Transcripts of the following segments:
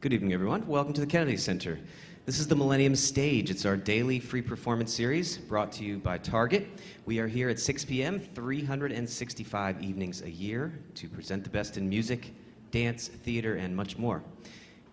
Good evening, everyone. Welcome to the Kennedy Center. This is the Millennium Stage. It's our daily free performance series brought to you by Target. We are here at 6 p.m. 365 evenings a year to present the best in music, dance, theater, and much more.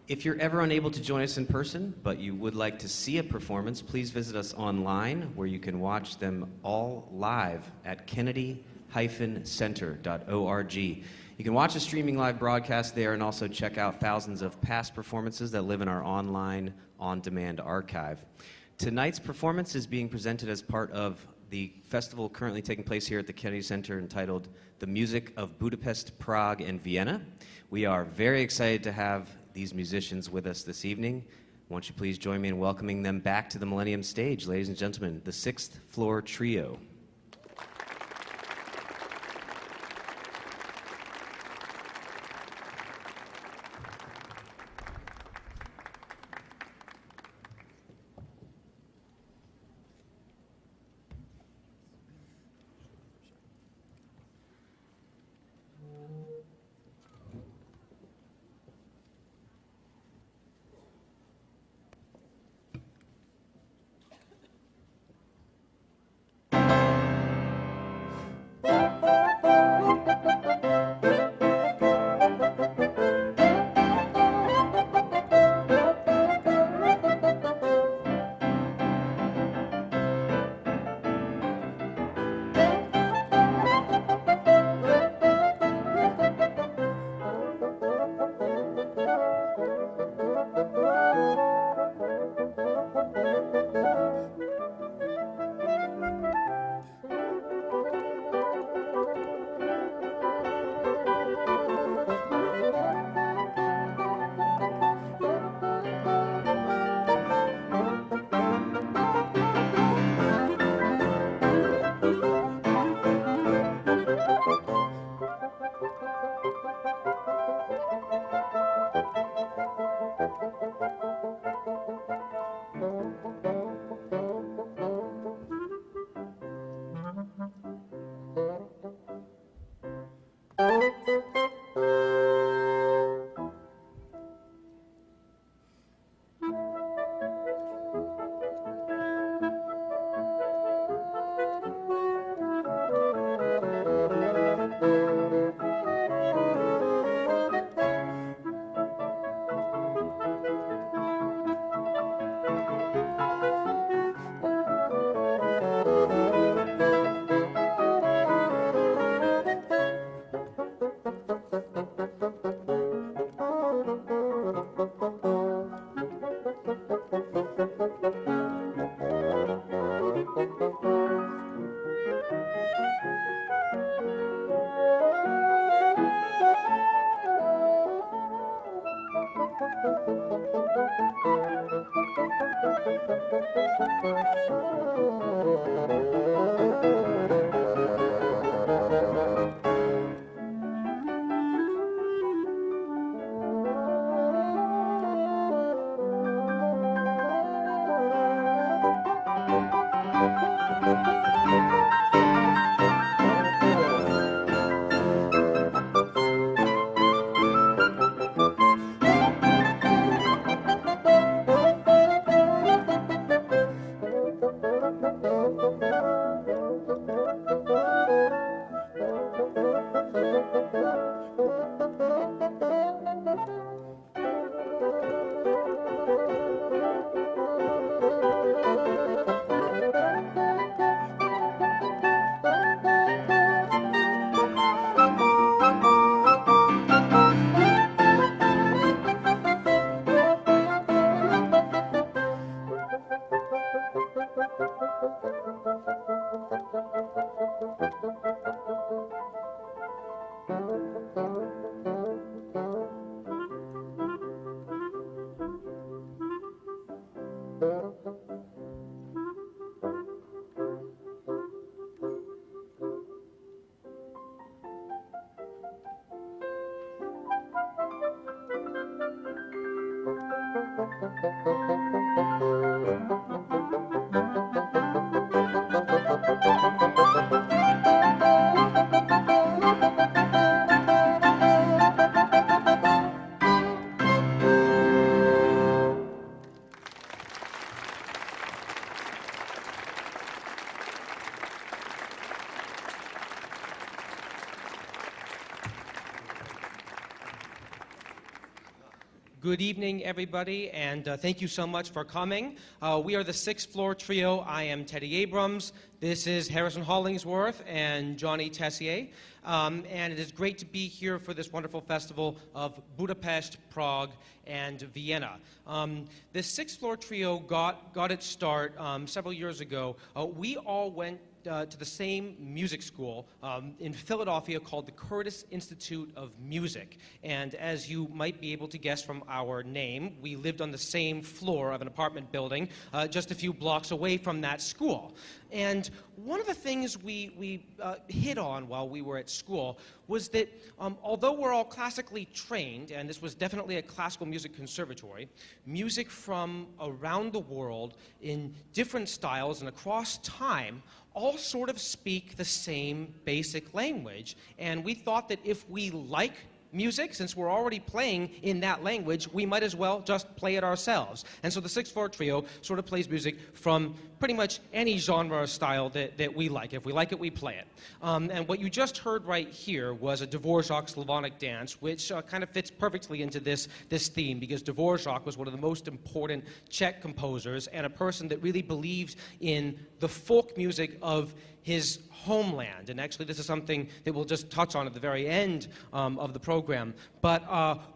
If you're ever unable to join us in person, but you would like to see a performance, please visit us online where you can watch them all live at kennedy-center.org. You can watch a streaming live broadcast there and also check out thousands of past performances that live in our online, on-demand archive. Tonight's performance is being presented as part of the festival currently taking place here at the Kennedy Center entitled The Music of Budapest, Prague, and Vienna. We are very excited to have these musicians with us this evening. Won't you please join me in welcoming them back to the Millennium Stage, ladies and gentlemen, the Sixth Floor Trio. Good evening, everybody, and thank you so much for coming. We are the Sixth Floor Trio. I am Teddy Abrams. This is Harrison Hollingsworth and Johnny Tessier. And it is great to be here for this wonderful festival of Budapest, Prague, and Vienna. The Sixth Floor Trio got its start several years ago. We all went to the same music school in Philadelphia called the Curtis Institute of Music. And as you might be able to guess from our name, we lived on the same floor of an apartment building just a few blocks away from that school. And one of the things we hit on while we were at school was that although we're all classically trained, and this was definitely a classical music conservatory, music from around the world in different styles and across time all sort of speak the same basic language. And we thought that if we like music, since we're already playing in that language, we might as well just play it ourselves. And so the Sixth Floor Trio sort of plays music from pretty much any genre or style that we like. If we like it, we play it. And what you just heard right here was a Dvorak Slavonic dance, which kind of fits perfectly into this theme, because Dvorak was one of the most important Czech composers and a person that really believed in the folk music of his homeland. And actually, this is something that we'll just touch on at the very end of the program. But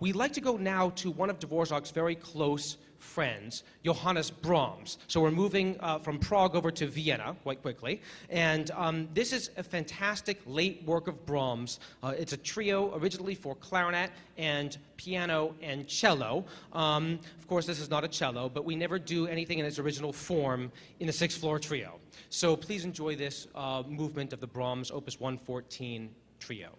we'd like to go now to one of Dvorak's very close friends, Johannes Brahms. So we're moving from Prague over to Vienna quite quickly. And this is a fantastic late work of Brahms. It's a trio originally for clarinet and piano and cello. Of course, this is not a cello, but we never do anything in its original form in the Sixth Floor Trio. So please enjoy this movement of the Brahms Opus 114 Trio.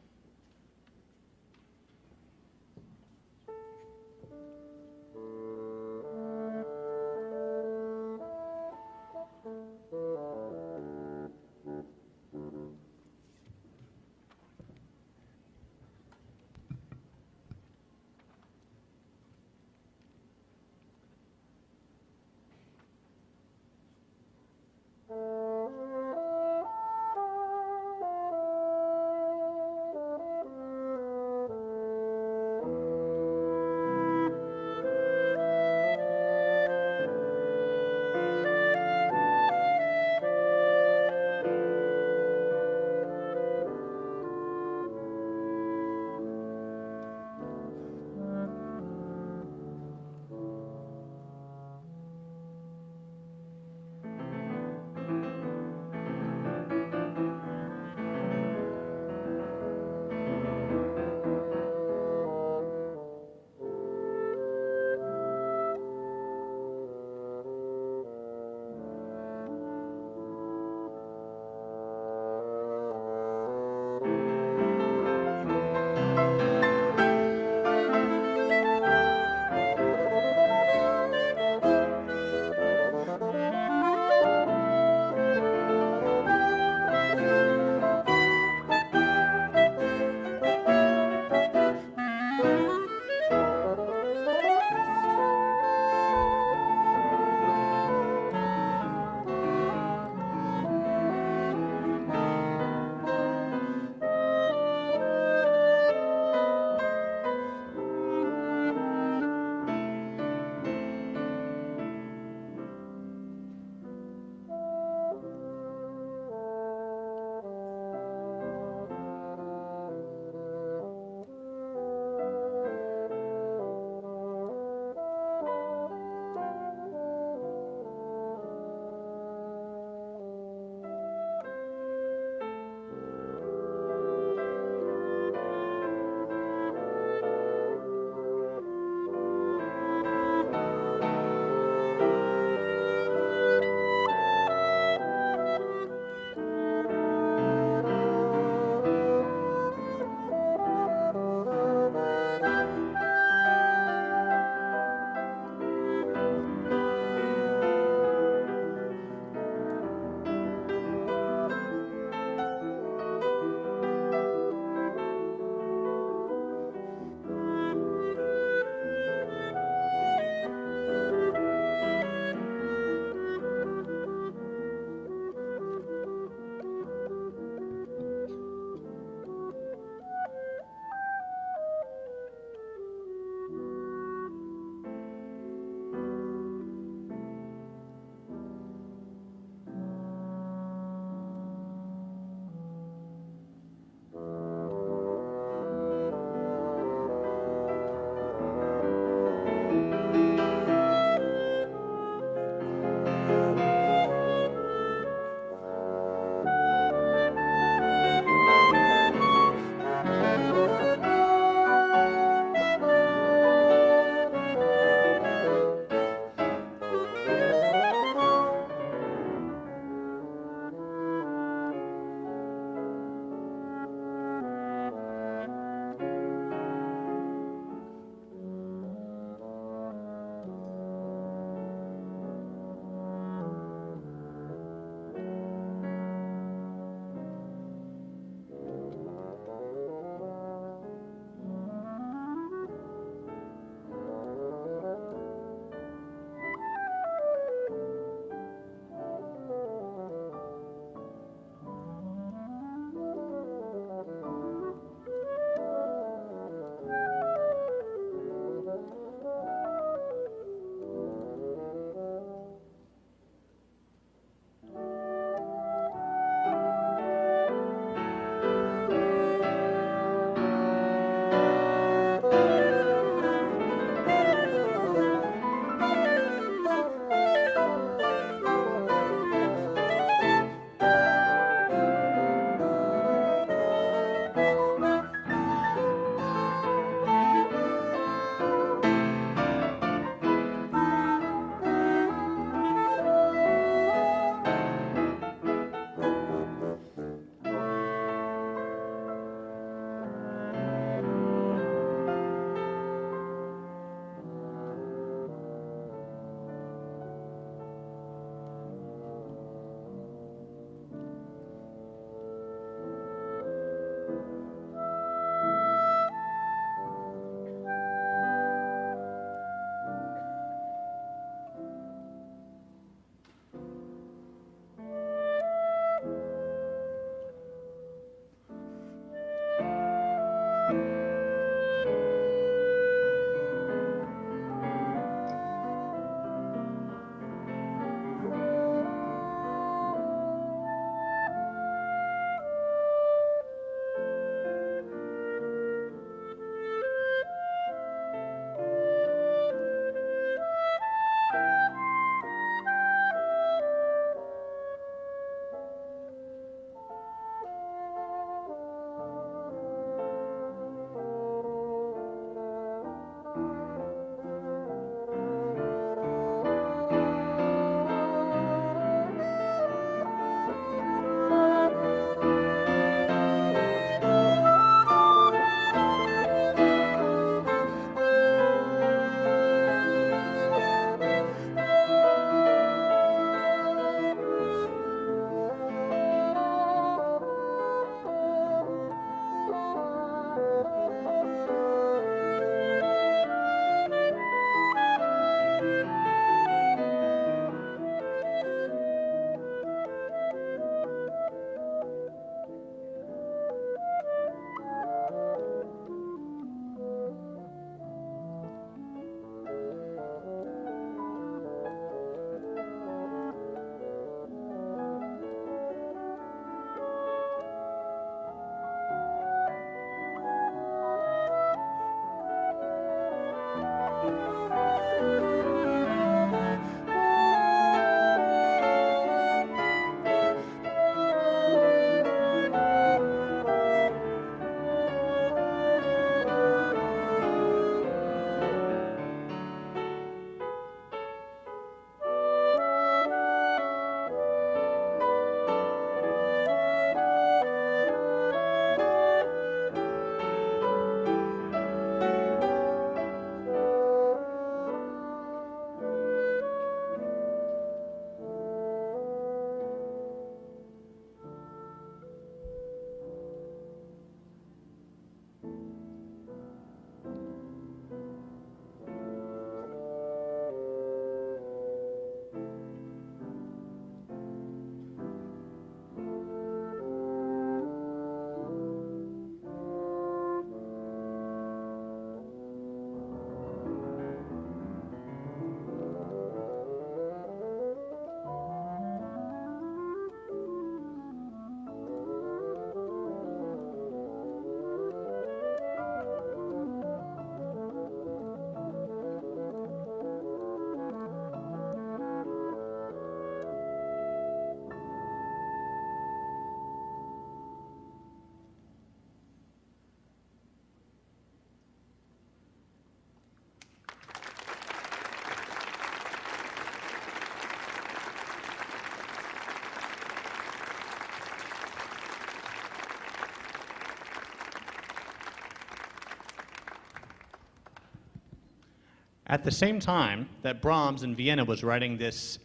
At the same time that Brahms in Vienna was writing this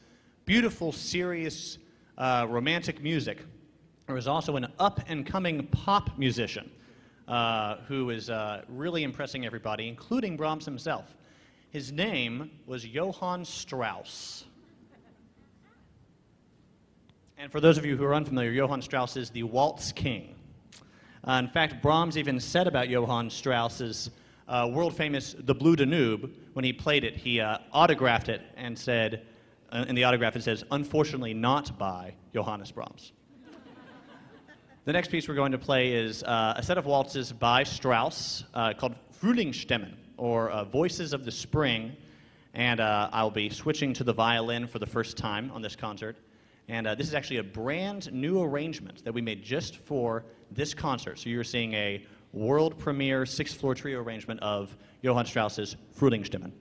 beautiful, serious, romantic music, there was also an up-and-coming pop musician who was really impressing everybody, including Brahms himself. His name was Johann Strauss. And for those of you who are unfamiliar, Johann Strauss is the waltz king. In fact, Brahms even said about Johann Strauss's world-famous The Blue Danube, when he played it, he autographed it and said, in the autograph it says, "Unfortunately not by Johannes Brahms." The next piece we're going to play is a set of waltzes by Strauss called Frühlingsstimmen, or Voices of the Spring, and I'll be switching to the violin for the first time on this concert. And this is actually a brand new arrangement that we made just for this concert. So you're seeing a world premiere sixth-floor trio arrangement of Johann Strauss's Frühlingsstimmen.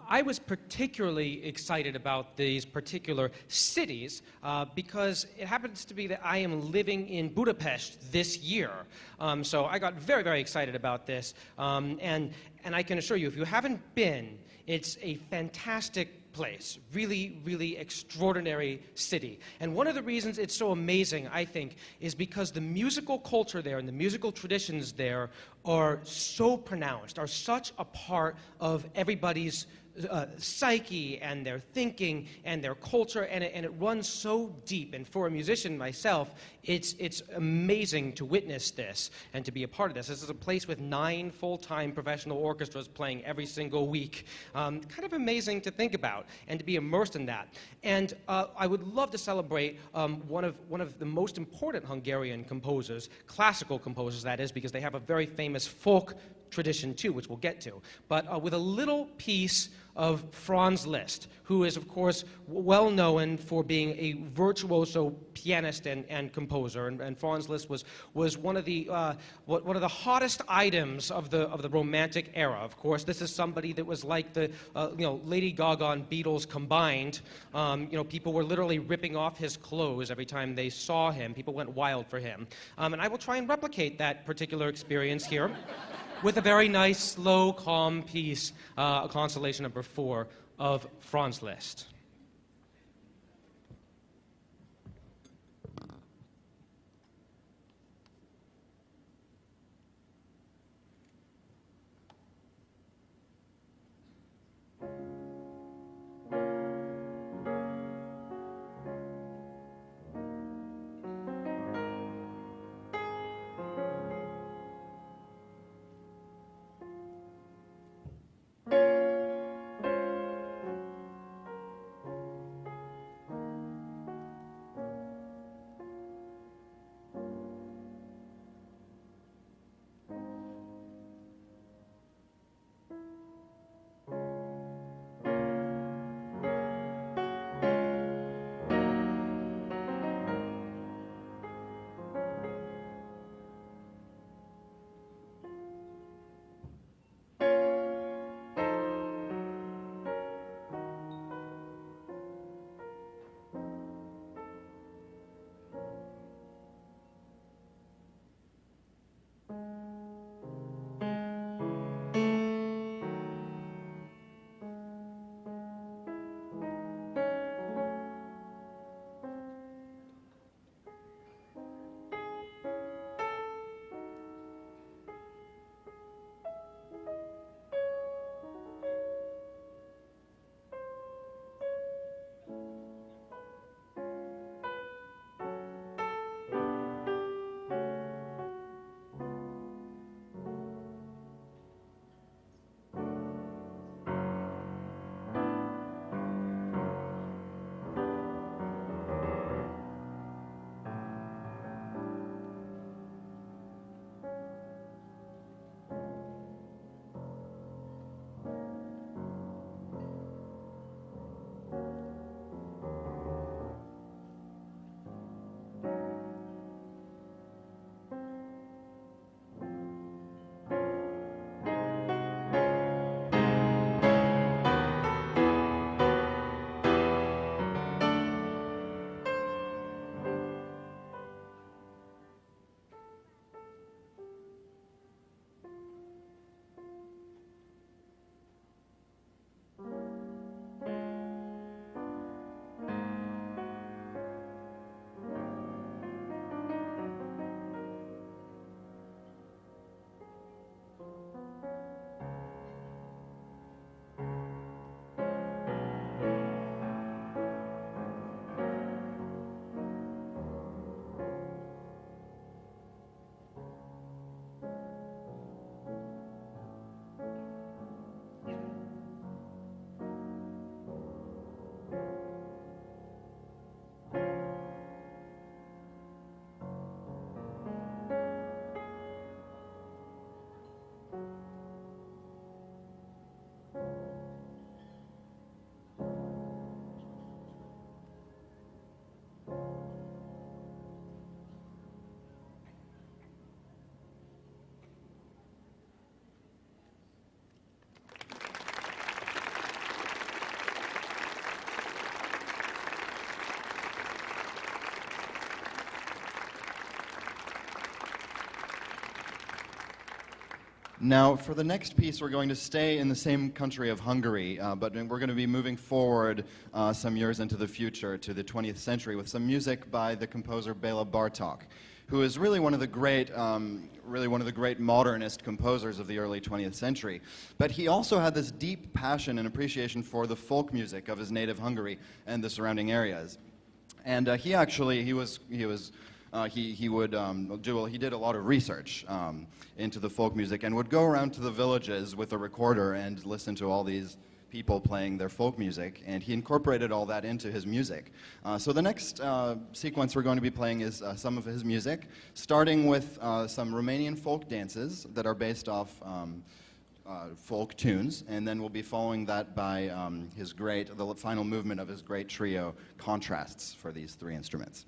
I was particularly excited about these particular cities because it happens to be that I am living in Budapest this year. So I got very, very excited about this. And I can assure you, if you haven't been, it's a fantastic place, really, really extraordinary city. And one of the reasons it's so amazing, I think, is because the musical culture there and the musical traditions there are so pronounced, are such a part of everybody's psyche and their thinking and their culture, and it runs so deep. And for a musician myself, it's amazing to witness this and to be a part of this. This is a place with 9 full-time professional orchestras playing every single week. Kind of amazing to think about and to be immersed in that. And I would love to celebrate one of the most important Hungarian composers, classical composers that is, because they have a very famous folk tradition too, which we'll get to, but with a little piece of Franz Liszt, who is, of course, well known for being a virtuoso pianist and composer. And Franz Liszt was one of the hottest items of the Romantic era. Of course, this is somebody that was like the Lady Gaga and Beatles combined. People were literally ripping off his clothes every time they saw him. People went wild for him. And I will try and replicate that particular experience here with a very nice, slow, calm piece, Constellation number 4 of Franz Liszt. Now, for the next piece, we're going to stay in the same country of Hungary, but we're going to be moving forward some years into the future to the 20th century with some music by the composer Bela Bartok, who is really one of the great modernist composers of the early 20th century. But he also had this deep passion and appreciation for the folk music of his native Hungary and the surrounding areas. And he did a lot of research into the folk music and would go around to the villages with a recorder and listen to all these people playing their folk music, and he incorporated all that into his music. So the next sequence we're going to be playing is some of his music, starting with some Romanian folk dances that are based off folk tunes, and then we'll be following that by the final movement of his great trio, Contrasts, for these three instruments.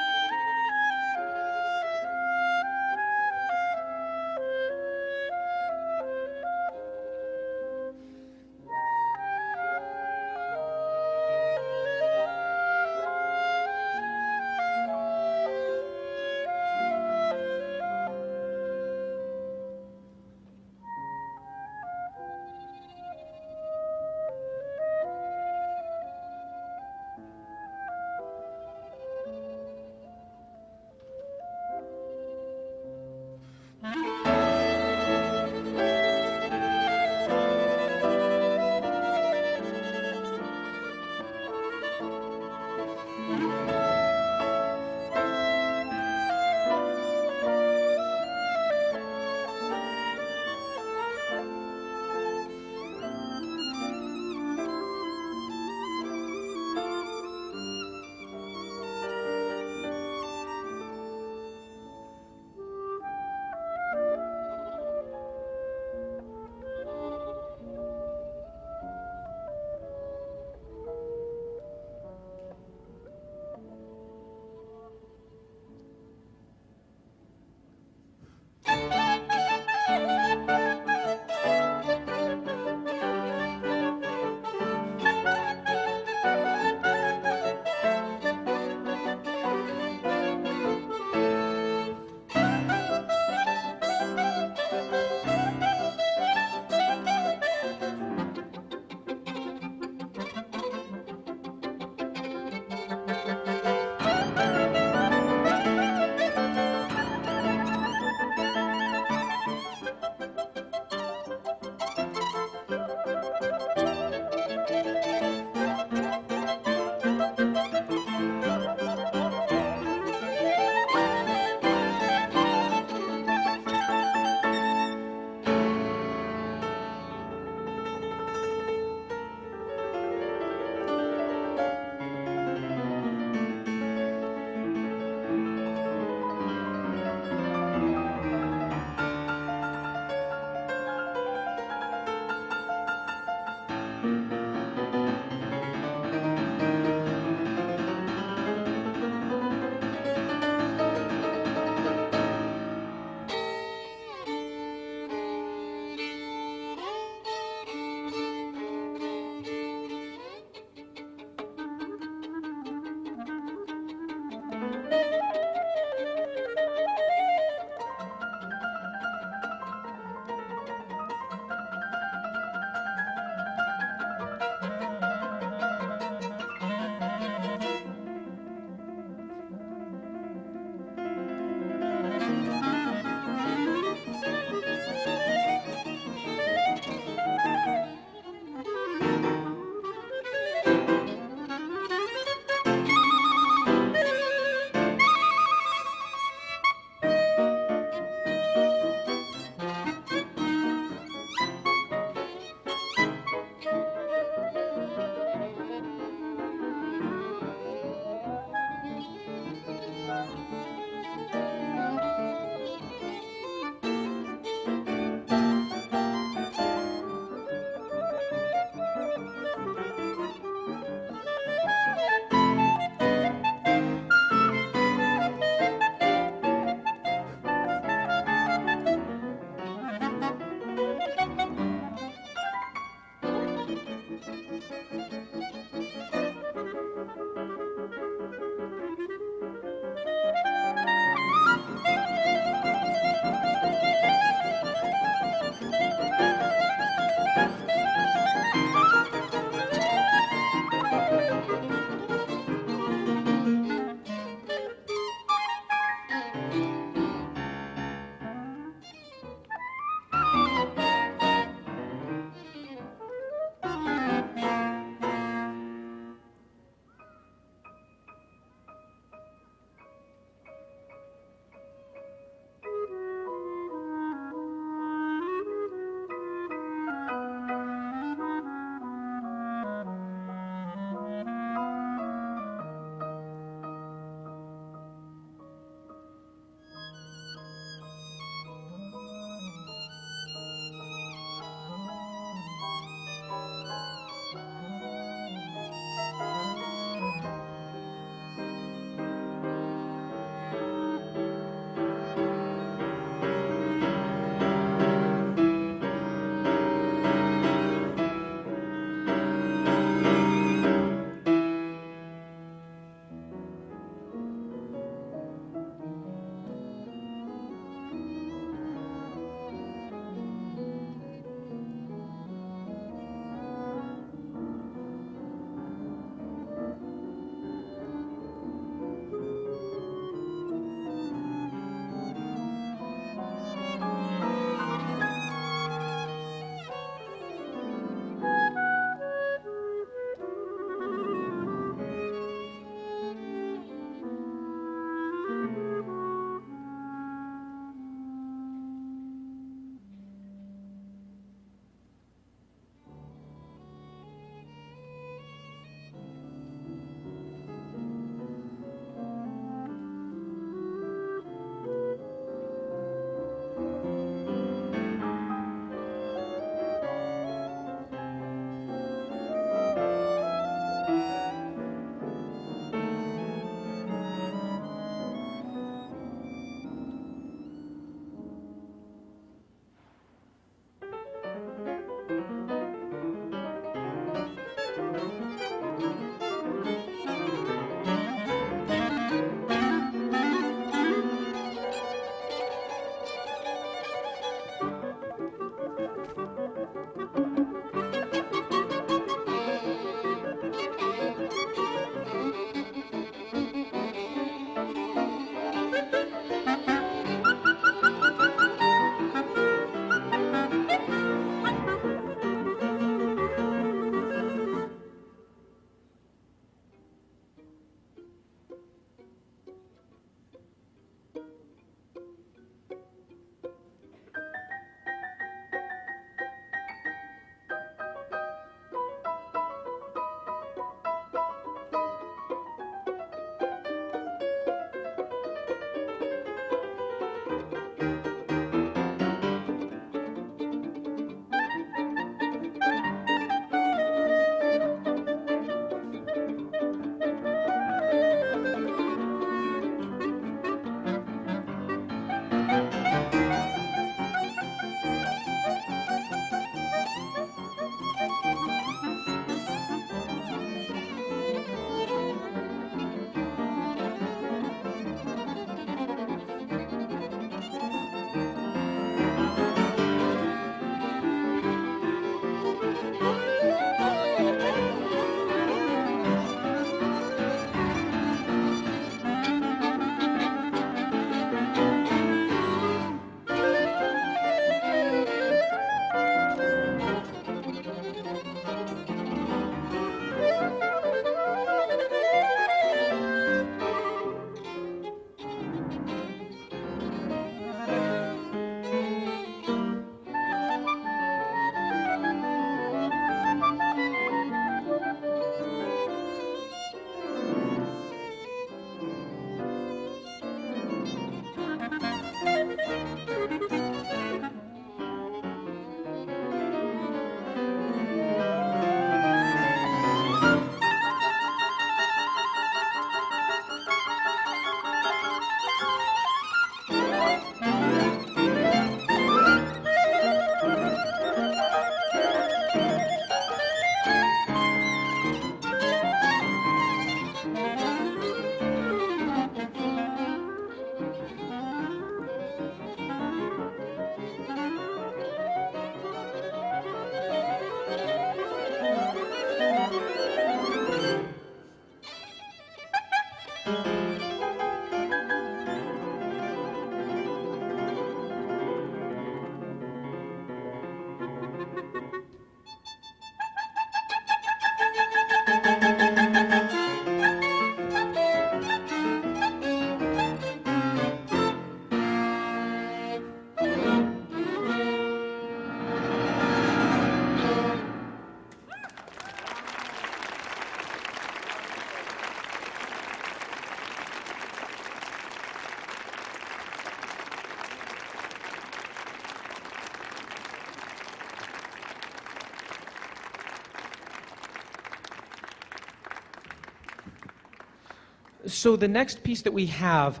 So the next piece that we have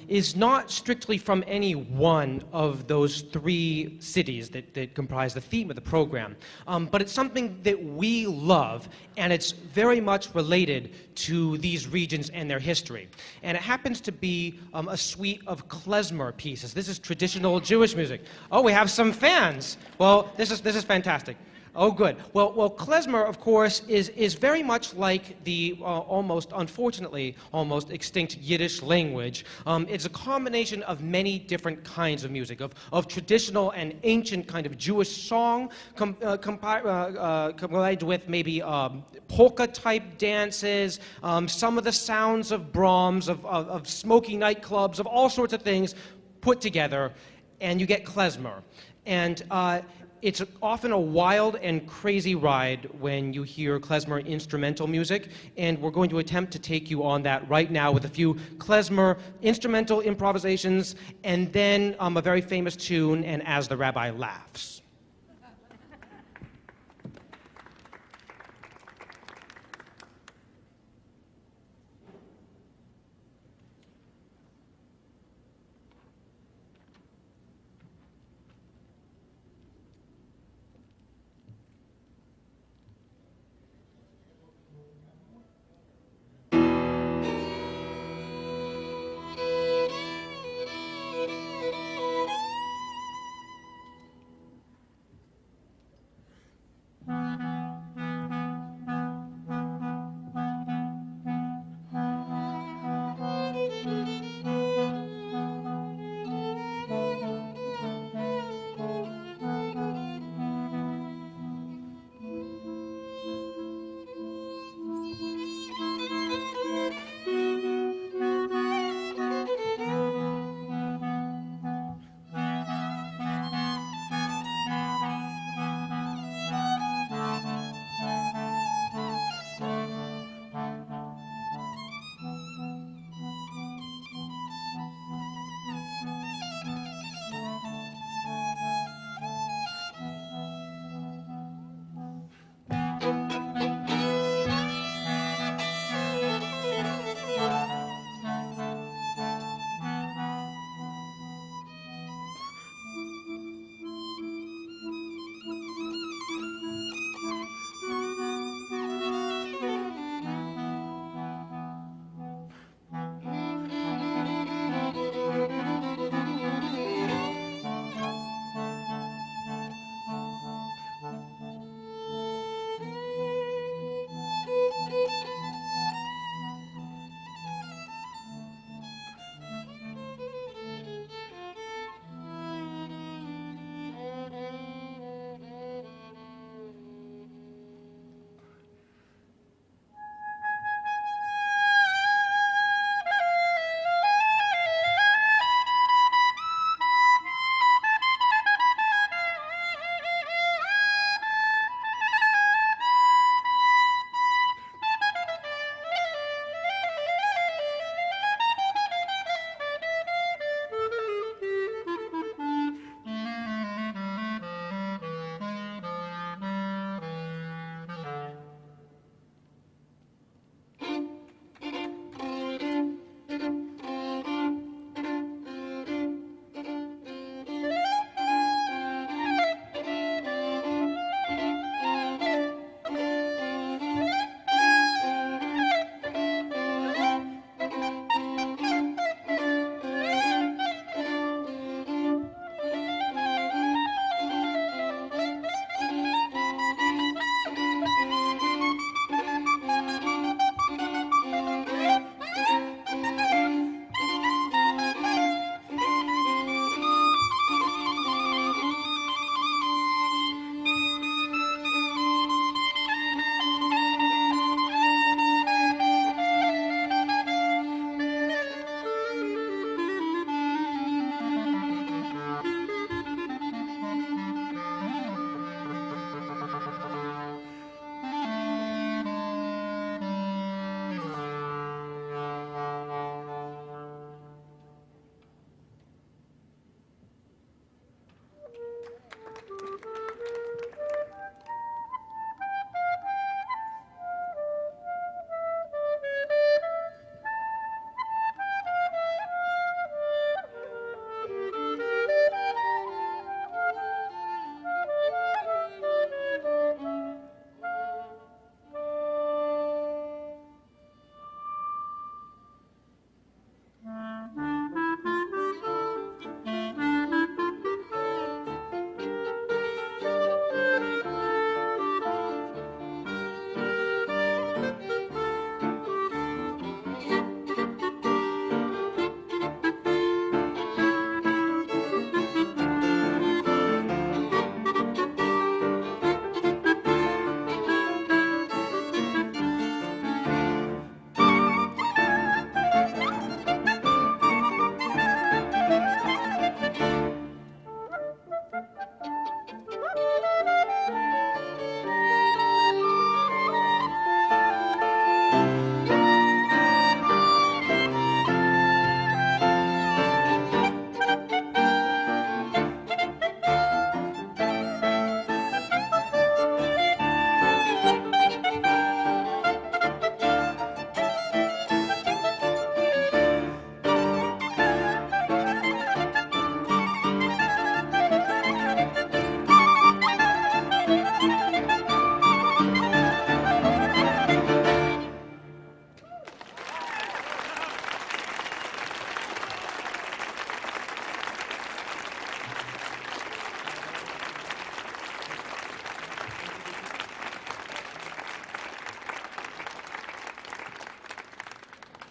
is not strictly from any one of those three cities that comprise the theme of the program, but it's something that we love, and it's very much related to these regions and their history. And it happens to be a suite of klezmer pieces. This is traditional Jewish music. Oh, we have some fans. Well, this is fantastic. Oh, good. Well, klezmer, of course, is very much like the unfortunately, almost extinct Yiddish language. It's a combination of many different kinds of music, of traditional and ancient kind of Jewish song, combined with maybe polka-type dances, some of the sounds of Brahms, of smoky nightclubs, of all sorts of things put together, and you get klezmer. And it's often a wild and crazy ride when you hear klezmer instrumental music, and we're going to attempt to take you on that right now with a few klezmer instrumental improvisations, and then a very famous tune, and As the Rabbi Laughs.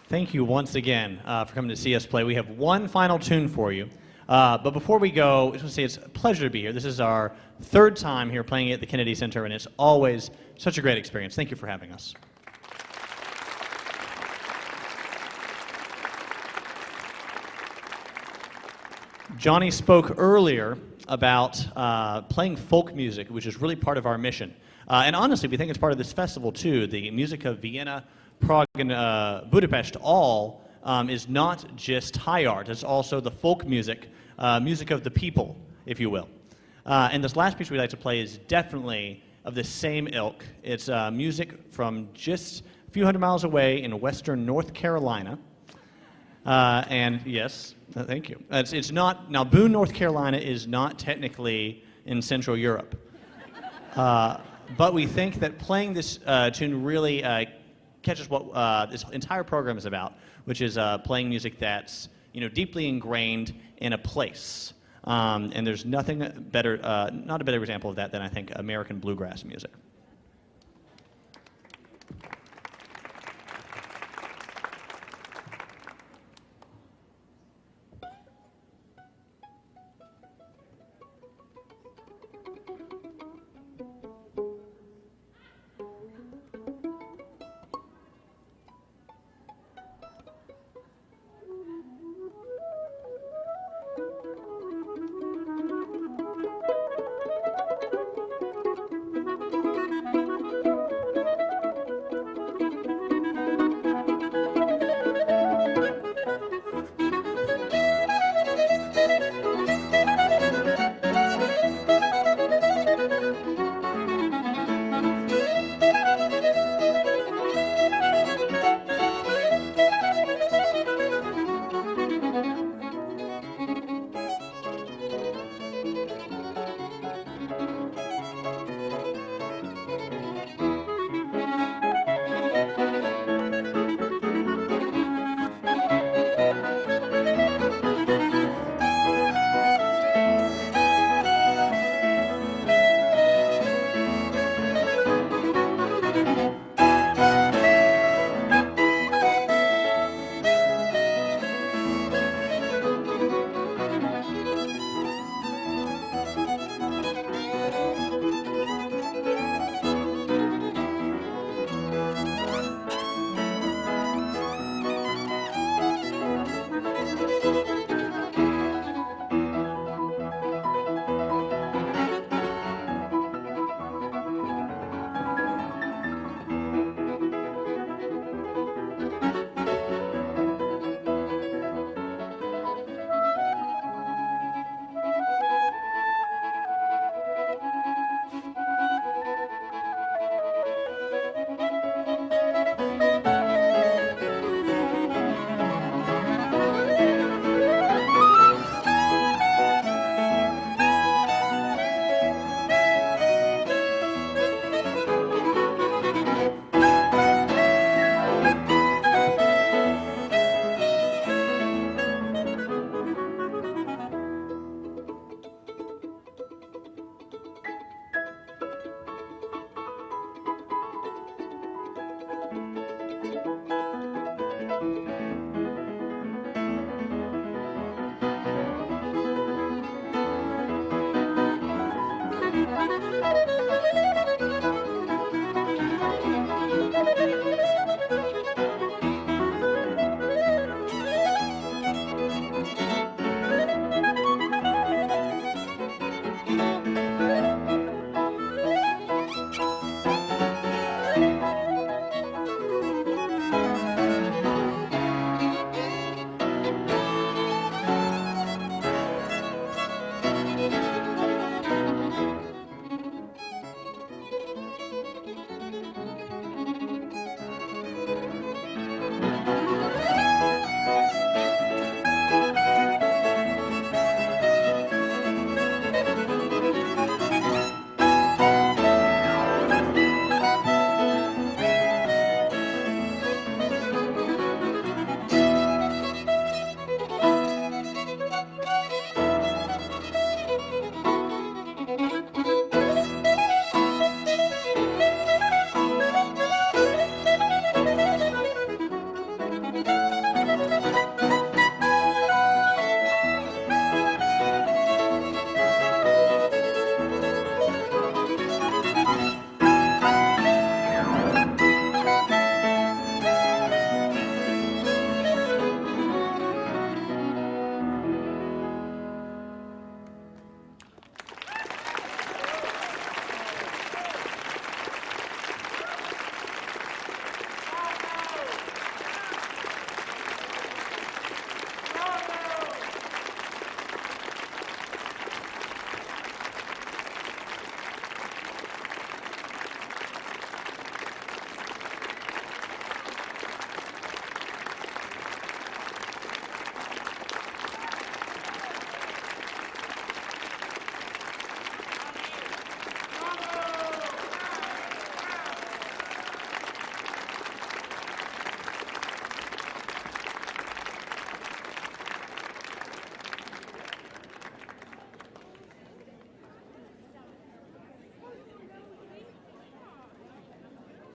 Thank you once again for coming to see us play. We have one final tune for you. But before we go, I just want to say it's a pleasure to be here. This is our third time here playing at the Kennedy Center, and it's always such a great experience. Thank you for having us. Johnny spoke earlier about playing folk music, which is really part of our mission. And honestly, we think it's part of this festival, too. The music of Vienna, Prague, and Budapest all is not just high art. It's also the folk music, music of the people, if you will. And this last piece we'd like to play is definitely of the same ilk. It's music from just a few hundred miles away in western North Carolina. And yes, thank you. It's not, now Boone, North Carolina is not technically in Central Europe. But we think that playing this tune really catches what this entire program is about, which is playing music that's deeply ingrained in a place. And there's nothing better, not a better example of that than I think American bluegrass music.